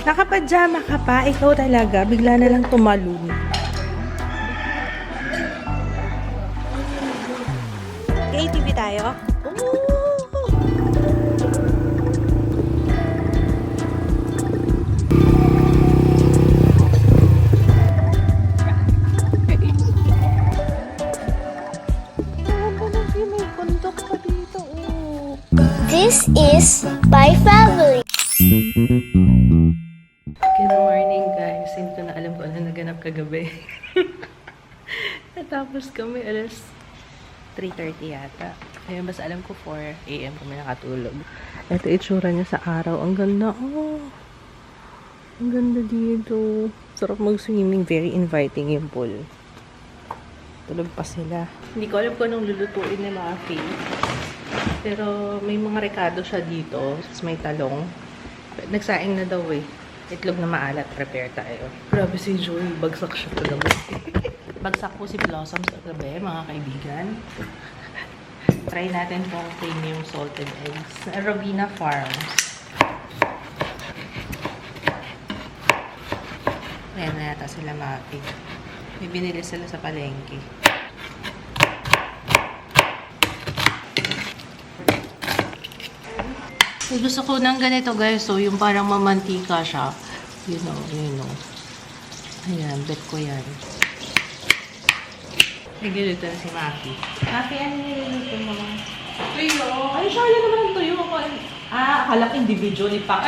Nakapajama ka pa? Ikaw talaga, bigla na lang tumalon. ATV tayo? This is my family. Good morning guys. Hindi ko na alam kung ano naganap kagabi. Natapos kami alas 3:30 yata. Kaya mas alam ko 4 AM kami nakatulog. Ito itsura niya sa araw. Ang ganda. Oh. Ang ganda dito. Sarap mag-swimming. Very inviting yung pool. Tulog pa sila. Hindi ko alam kung anong lulutuin ni Mafi. Pero may mga rekado siya dito. Tapos may talong. Nagsaing na daw eh. Itlog na maalat. Prepare tayo. Grabe si Joy. Bagsak siya kagabi. Bagsak po si Blossom sa gabi, mga kaibigan. Try natin pong premium salted eggs. Robina Farms. Ayan na yata sila Mafi. May binili sila sa palengke. Gusto ko ng ganito guys, so yung parang mamantika siya. You know. Ayan, bet ko yan. Nagluto na si Mafi. Mafi, ano niluluto mo? Tuyo. Ay, siya naman ang tuyo. Akala ko individual ni Pac.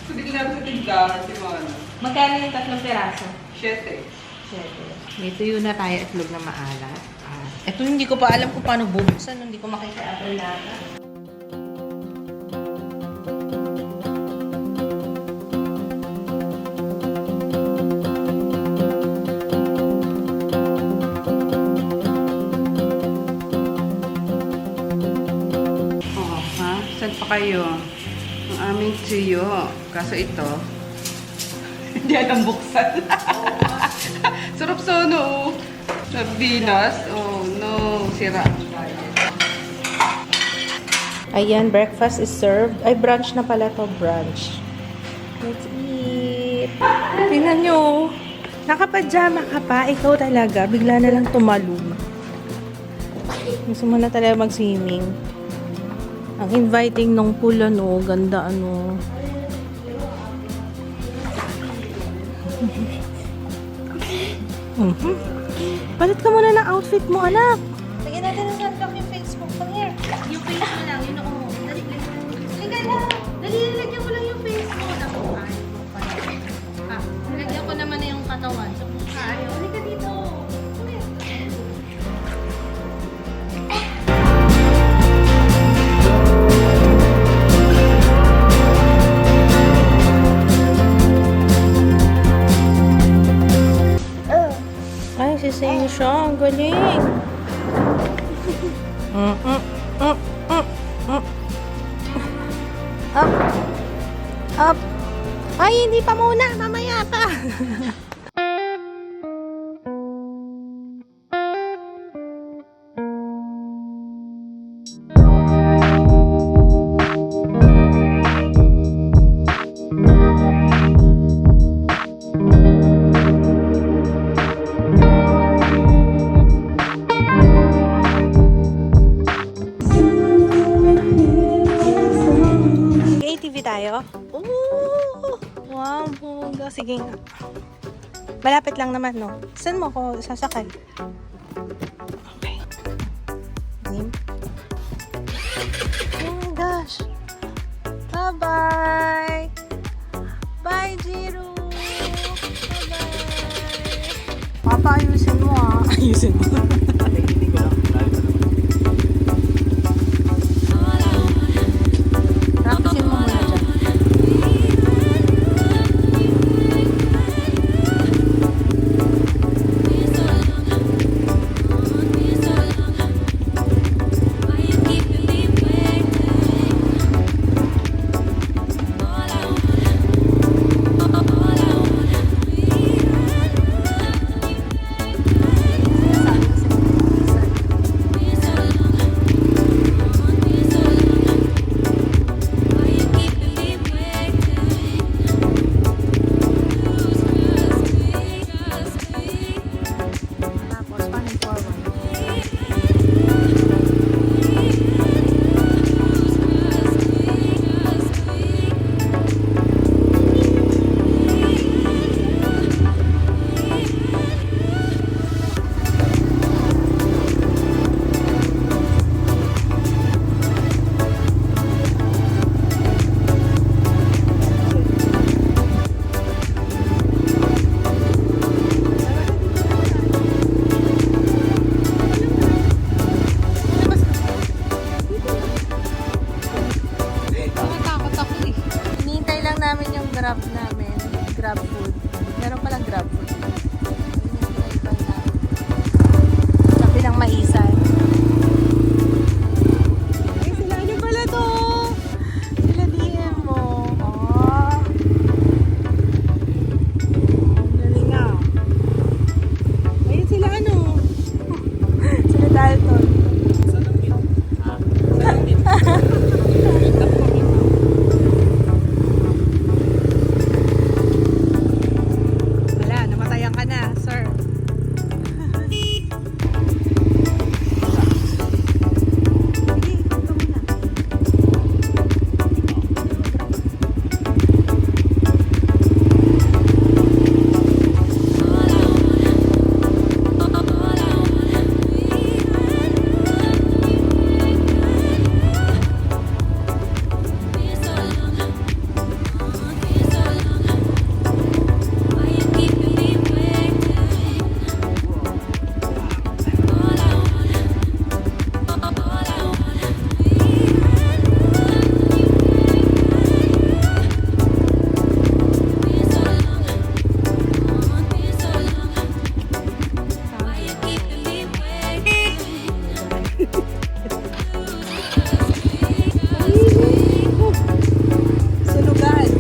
Sabi ko namin sa tindahan, si Mana. Magkano yung 3 peraso? 7. 7. May tuyo na tayo, itlog na maalat. Ito hindi ko pa alam kung paano bubuksan. Hindi ko makita ang lata. Saan pa kayo? Ang aming tuyo. Kaso ito, hindi alam buksan. Sarap sa ano. Sa Venus. Oh no, sira. Ayan, breakfast is served. Ay, brunch na pala to, brunch. Let's eat. Tingnan nyo. Nakapajama ka pa? Ikaw talaga, bigla na lang tumalon. Gusto mo na talaga mag-swimming. Ang inviting nung pool, ano, ganda, ano. Palit ka muna ng outfit mo, anak. Lagyan natin ng sunblock yung face mo. Come here. Yung face mo lang, yun oo. Dali lang. Dali, lagyan mo lang yung face mo. Ako, ay, pala. Nilagyan ko naman na yung katawan. So, ayaw. Halika dito. Come here. Ay, sisayin siya. Ang galing. Up. Ay, hindi pa muna. Mamaya pa. ATV tayo? Ooh! Wow, bongga. Sige nga. Malapit lang naman, no? Saan mo ako sasakay? Okay. Name? Oh my gosh. Bye-bye! Bye, Jiro! Bye-bye! Papa, ayusin mo, ah. Ayusin mo. Practicein mo muna dyan. grab namin. Grab food. Meron palang grab food. Sabi ng maisan. Ay, sila ano pala to? Sila DM mo. Oh. Ang galing nga. Ayun sila ano. Sila Dalton. Wala, namatayan ka na, sir. Sige, ito muna. Sunugan.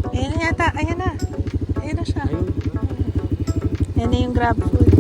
Ayan na yata. Ayan na. Ayan na siya. Ayan na yung grab food.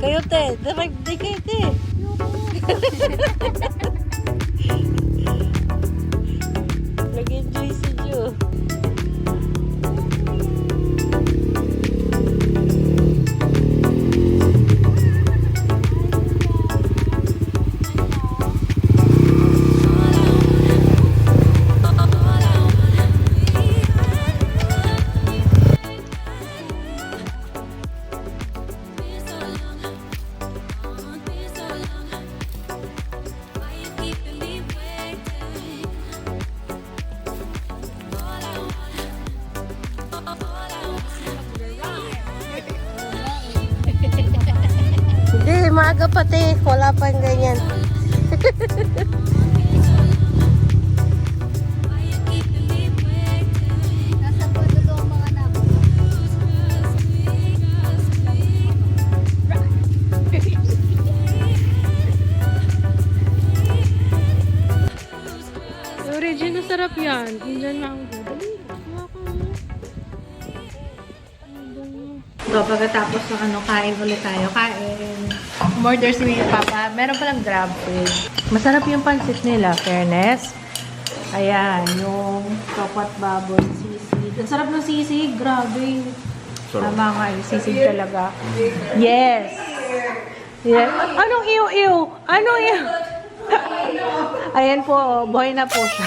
Kayo, te. Drive di kayo, te. Nag-enjoy si Jo. maaga pati. Wala pang ganyan. Nasa po dulo ang mga anak. Regina, sarap yan. Indian mango. Dali, hawakan mo. So, pagkatapos ng kain ulit tayo. Kain. Order si Papa. Meron palang grab food. Masarap yung pansit nila. Fairness. Ayan, yung kapat baboy, sisig. Ang sarap ng sisig. Grabe. Tama nga, yung sisig talaga. Yes. Yes. Anong iw-iw? Anong iw? Ayan po, oh, buhay na po siya.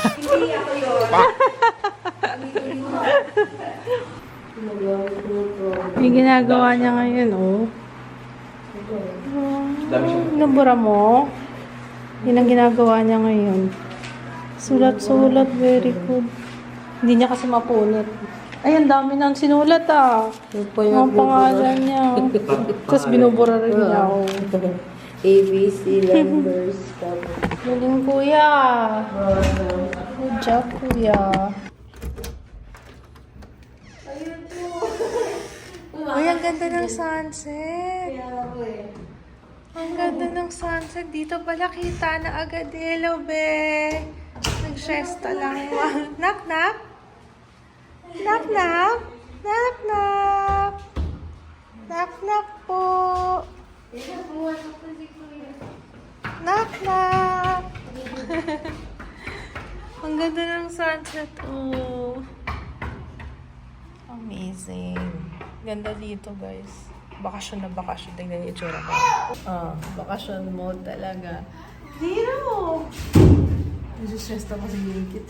Yung ginagawa niya ngayon, oh. Nabura mo? Yun ang ginagawa niya ngayon. Sulat-sulat, very good. Hindi niya kasi mapunit. Ay, ang dami nang sinulat, ah. Ang pangalan niya. Tapos binubura rin niya, oh. ABC numbers. Galing, kuya. Good job, kuya. Uy, ang ganda ng sunset. Ang ganda ng sunset. Dito pala kita na agad. Hello, be. Nag-siesta lang. Knock, knock. Knock, knock. Knock, knock. Knock, knock po. Knock, knock. Ang ganda ng sunset. Oh. Amazing. Ganda dito, guys. Bakasyon na bakasyon. Tingnan yung itsura ko. Bakasyon mode talaga. Zero! Nasustress ako sa Yankit.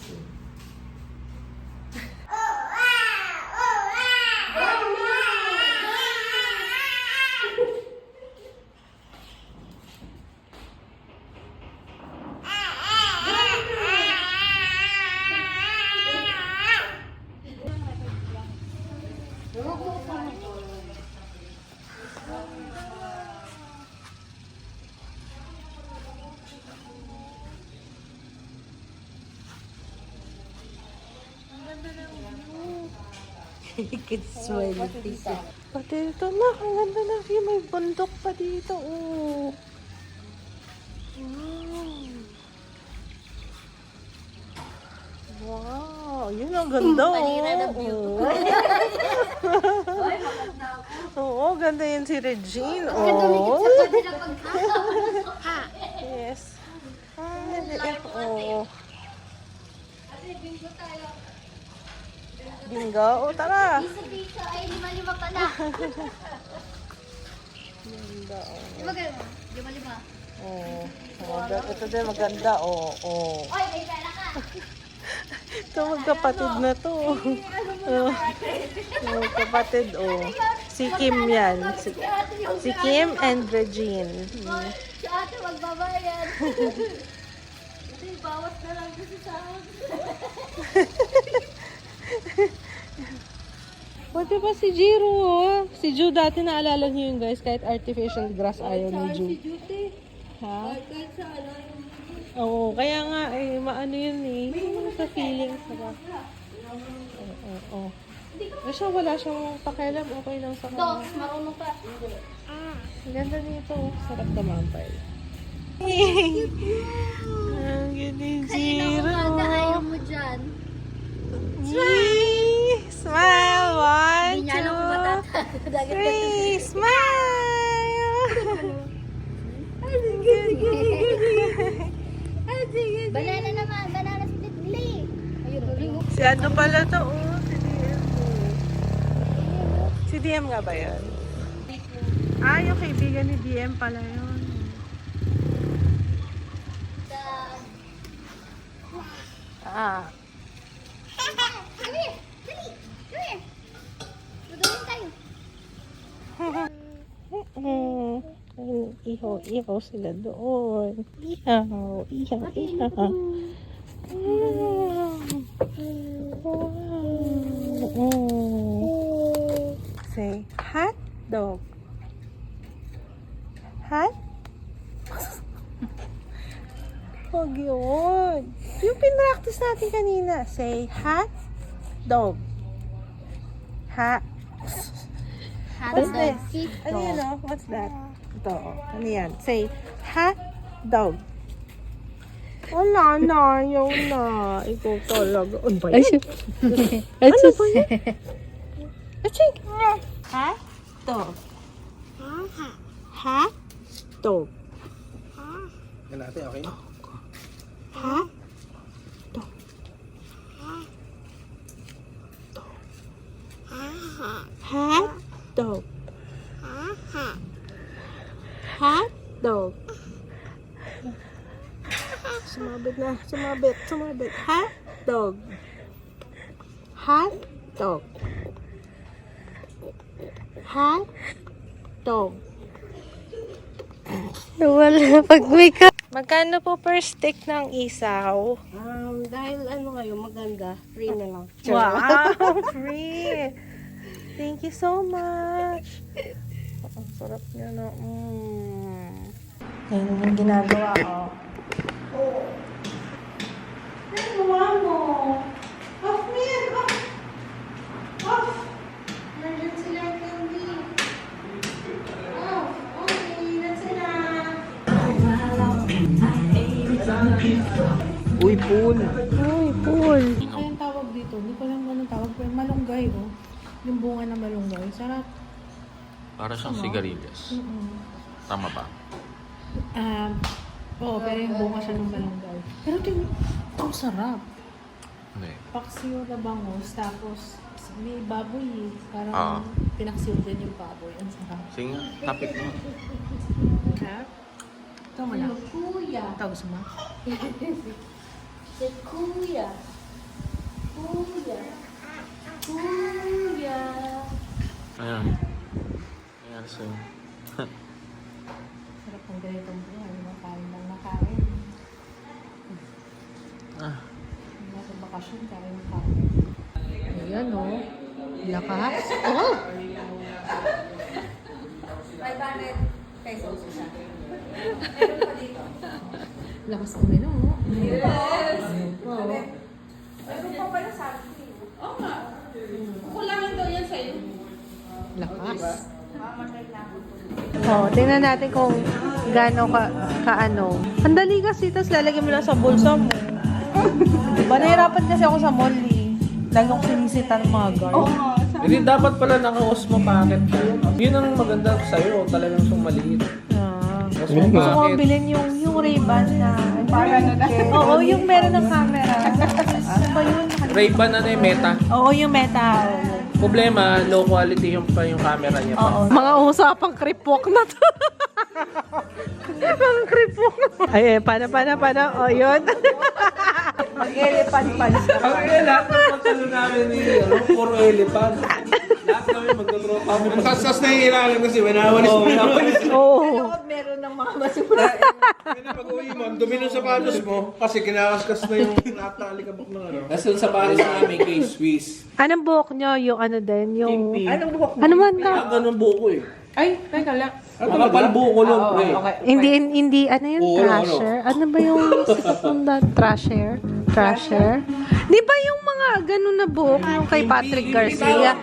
Pati ito na, ang ganda na view. May bundok pa dito. Oh. Wow, yun ang ganda. Oo, ganda yun si Regine. Oh. Yes. Oh. Bingo. Oh, tara. Dito ay lima-lima pala. Ganda, oh. Lima-lima. Oh. Ito din maganda, oh. Oh. Oy, may pera ka. Ito magkapatid na to. Oh. Magkapatid, oh. Si Kim yan. Si Kim and Regine. Si ate magbabayad. Kasi bawas na lang kasi sa akin. Pwede ba si Jiro, oh? Si Ju dati naalala niyo yun, guys. Kahit artificial grass ayaw ni Ju. Ha? Oo, kaya nga, eh, maano yun eh. Sa feelings, diba? Oo. Siya, wala siyang pakialam. Okay lang sa kanya. Marunong pa. Ang ganda nito. Sarap naman pa eh. Ang ganda yung Jiro. Ayaw mo dyan. Smile! One, Hindi niya alam kung two, three! Smile! Banana naman. Banana split bili. Ayun. Si ano pala to? Oh, si DM. Si DM nga ba yan? Ah, yung kaibigan ni DM pala yun. Ah. Come here. Dali. Come here. Magawin tayo. Ihaw sila doon. Ihaw. Say, hot dog. Hot yun. Yung pinractice natin kanina. Say, hot dog. Hot. What's this? Ano yun, oh? What's that? Ito, oh. Ano yan? Say, hot dog. Wala na, yun na. Ikaw talaga. Ano ba yan? Ano ba yan? Aching! Hot dog. Hot dog. Yan natin, okay na? Hot dog. Hot dog. Hot dog. Sumabit na. Sumabit. Sumabit. Hot dog. Hot dog. Hot dog. Wala. Pag may ka... Magkano po per stick ng isaw? Dahil ano ngayon, maganda. Free na lang. Wow! Free! Thank you so much! Ang sarap niya na. Yan yung ginagawa ko. Ano gawa mo? Off mo yan! Off! Off! Emergency light candy. Oh, okay. That's enough. Uy, pool! Uy, pool! Ano yung tawag dito? Hindi ko lang anong tawag. Pero malunggay, oh. Yung bunga ng malunggay. Sarap. Para siyang sigarilyas. Tama ba? Oo, pero yung bunga siya ng malunggay. Pero ang sarap. Hindi. Paksiw na bangus, tapos may baboy eh. Parang Ah. pinaksiw din yung baboy. Ang sarap. Sige nga, topic mo. Ha? Ito mo na. Kuya. Ito gusto mo? Si Kuya. Kuya. Kuya. Ayan. Ayan, so. Sarap ng ganitong buhay. Makain lang nakain. Ah. Nasa bakasyon, kain ng kain. Ayan, oh. Lakas. Oh! 500 pesos isa. Lakas kami, no? Yes! Oo. Ano pa pala sabi ko? Oo nga. Kulangin daw yan sa'yo. Lakas. Oh, tingnan natin kung gaano ka-ano. Ang dali kasi, tapos lalagyan mo lang sa bulsa mo. Diba, nahirapan kasi ako sa mall eh. Lalong sinisita ng mga guard. Hindi dapat pala naka-os mo packet ka. Yun ang maganda sa'yo, talagang siyang maliit. Ah. Os mo Gusto ko packet. bilhin yung Ray-Ban na... Oo, yung meron ng camera. Ano ba yun? Ray-Ban na yung Meta. Oo, yung Meta. Problema, low quality yung camera niya pa. Oo. Mga usapang creepwalk na to. Mga creepwalk. Ay, paano? O, yun. Mag-elephant pa. Lahat ng pagtalo namin ni puro elephant. Lahat kami magdodrop kami. Ang sasas na hihiralan kasi winawalis mo. Oo. Meron ng mga basura. Pag-uwi mo, ang dumi ng sapatos mo kasi kinakaskas na yung lahat ng alikabok ng ano. Kasi yung sapatos namin kay Swiss. Anong buhok nyo? Yung ano din? Yung... Anong buhok mo? Ano man ka? Ganun buko eh. Ay, teka lang. Makapal buko nun, pre. Hindi, ano yun? Oo, Trasher? Ano ba yung sikat mong Trasher? Trasher? Di ba yung mga ganun na buhok yung kay Patrick Garcia?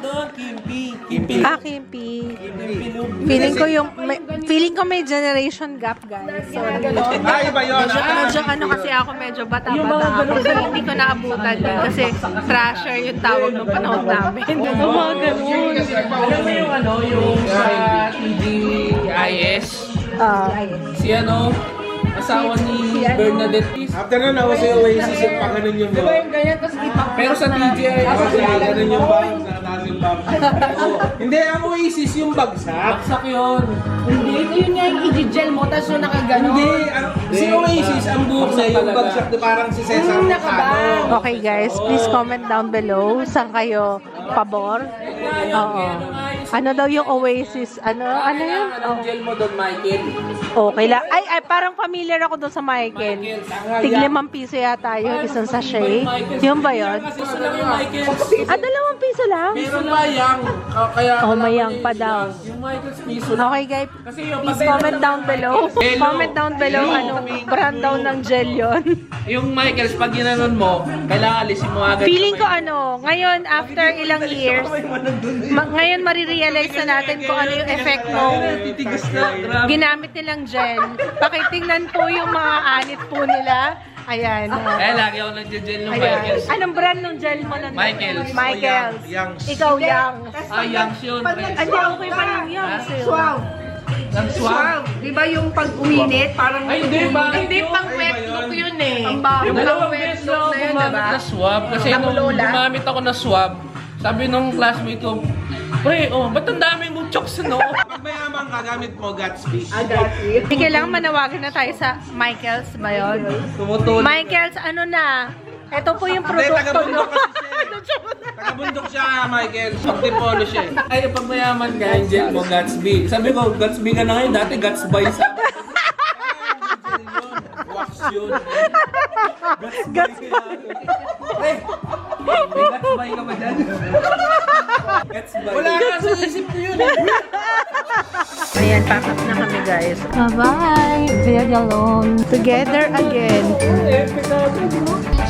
Kimpi. Ah, Kimpi. Feeling ko may generation gap, guys. Sorry. Ay, iba yun. Medyo ano kasi ako, medyo bata-bata ako. So, hindi ko naabutan yun. Kasi Trasher yung tawag ng panahon namin. Yung mga ganun. Alam mo yung ano, yung sa TGIS? Si ano, asawa ni Bernadette. After nun, ako sa Oasis yung panganon yung Diba yung ganyan, tapos pero sa TGIS, ganun yung bag, nakataas yung bag. Hindi, ang Oasis yung bagsak. Bagsak yun. Hindi, ito yun nga yung i-gel mo, tapos yung nakagano. Hindi, si Oasis, ang buhok na yung bagsak na parang si Cesar Moncano. Okay, guys. Please comment down below. Saan kayo pabor? Oo. Ano daw yung Oasis? Ano yun? Anong gel mo doon, Michael? Okay lang. Ay, parang familiar ako doon sa Michael. Tig 5 piso yata yung isang sachet. Yung ba yun? Gusto lang yung Michael. Ah, 2 piso lang? Meron pa yang, kaya Oh, mayang pa daw. Yung Michael's piso. Okay guys, Kasi yung please comment down below. Hello. Comment down below anong brand daw ng gel yon. Yung Michael's, pag ginanon mo, kailangan alisin mo agad. Feeling ko ngayon after ilang years, ngayon marirealize na natin kung ano yung effect nung Titigas na. Grabe. ginamit nilang gel. Pakitingnan po yung mga anit po nila. Ayan. Eh, lagi ako nag-gel ng Ayan. Michael's. Anong brand ng gel mo na? Michael's. Michael's. Ikaw yang. Ah, Youngs yun. Hindi, okay pa yung yang. Swab. Ng swab. Di ba yung pag uminit, parang... Ay, hindi ba? Hindi pang wet look yun eh. Ang Yung dalawang beses lang ako gumamit na swab. Kasi nung gumamit ako na swab, sabi nung classmate ko, pre, ba't ang dami mong chokes, no? Pag mayaman ka, gamit mo Gatsby. Hindi kailangan manawagan na tayo sa Michael's ba yun? Tumutulog. Michael's, ano na? Ito po yung produkto nyo. Taga-bundok kasi siya eh. Taga-bundok siya, Michael. Pag-dipolo siya eh. Ay, pag mayaman ka, yung gel mo, Gatsby. Sabi ko, Gatsby ka na ngayon, dati Gatsby sa... Wax yun. Gatsby. May Gatsby ka ba dyan? Gatsby. Wala ka sa isip ko yun. Ayan, pack up na kami guys. Bye-bye. Very alone. Together again. Epic na.